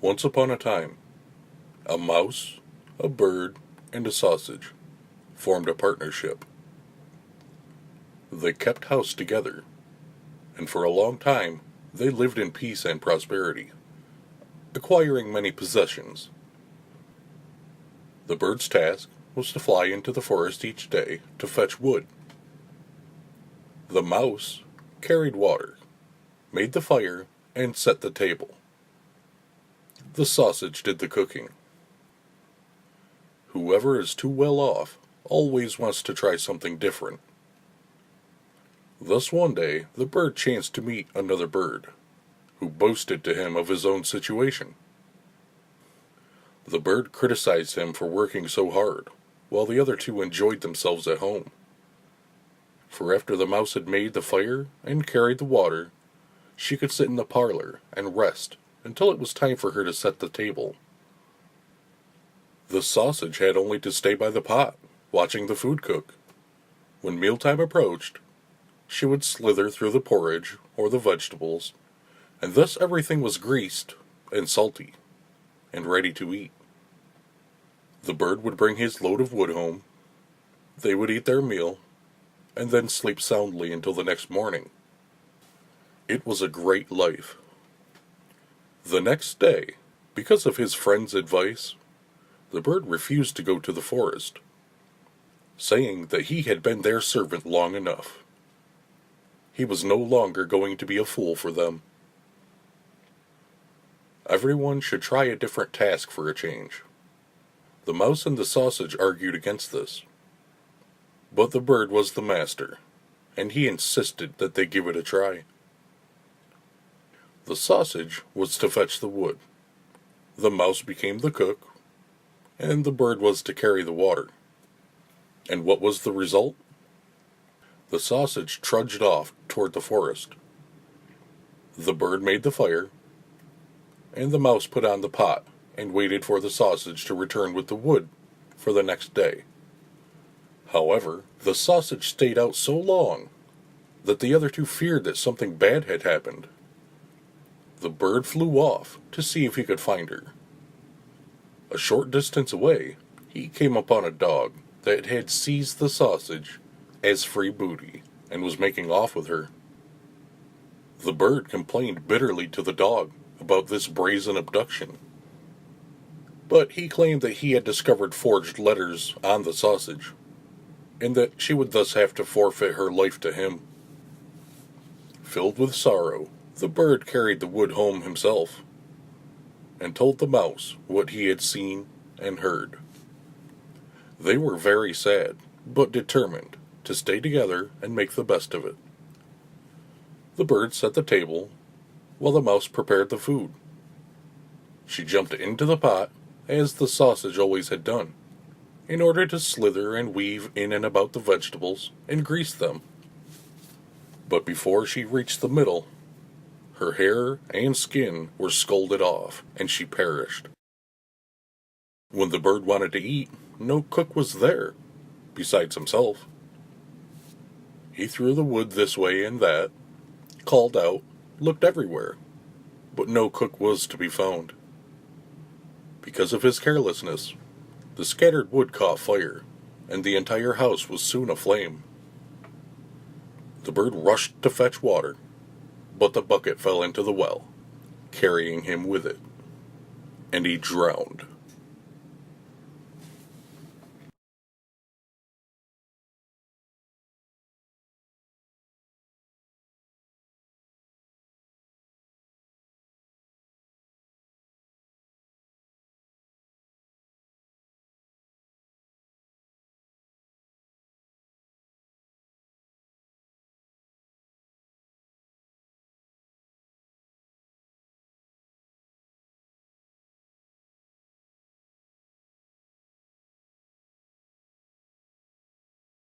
Once upon a time, a mouse, a bird, and a sausage formed a partnership. They kept house together, and for a long time they lived in peace and prosperity, acquiring many possessions. The bird's task was to fly into the forest each day to fetch wood. The mouse carried water, made the fire, and set the table. The sausage did the cooking. Whoever is too well off always wants to try something different. Thus one day the bird chanced to meet another bird, who boasted to him of his own situation. The bird criticized him for working so hard, while the other two enjoyed themselves at home. For after the mouse had made the fire and carried the water, she could sit in the parlor and rest until it was time for her to set the table. The sausage had only to stay by the pot, watching the food cook. When mealtime approached, she would slither through the porridge or the vegetables, and thus everything was greased and salty and ready to eat. The bird would bring his load of wood home, they would eat their meal, and then sleep soundly until the next morning. It was a great life. The next day, because of his friend's advice, the bird refused to go to the forest, saying that he had been their servant long enough. He was no longer going to be a fool for them. Everyone should try a different task for a change. The mouse and the sausage argued against this, but the bird was the master, and he insisted that they give it a try. The sausage was to fetch the wood, the mouse became the cook, and the bird was to carry the water. And what was the result? The sausage trudged off toward the forest. The bird made the fire, and the mouse put on the pot and waited for the sausage to return with the wood for the next day. However, the sausage stayed out so long that the other two feared that something bad had happened. The bird flew off to see if he could find her. A short distance away, he came upon a dog that had seized the sausage as free booty and was making off with her. The bird complained bitterly to the dog about this brazen abduction, but he claimed that he had discovered forged letters on the sausage, and that she would thus have to forfeit her life to him. Filled with sorrow, the bird carried the wood home himself, and told the mouse what he had seen and heard. They were very sad, but determined to stay together and make the best of it. The bird set the table, while the mouse prepared the food. She jumped into the pot, as the sausage always had done, in order to slither and weave in and about the vegetables and grease them. But before she reached the middle, her hair and skin were scalded off, and she perished. When the bird wanted to eat, no cook was there, besides himself. He threw the wood this way and that, called out, looked everywhere, but no cook was to be found. Because of his carelessness, the scattered wood caught fire, and the entire house was soon aflame. The bird rushed to fetch water, but the bucket fell into the well, carrying him with it, and he drowned.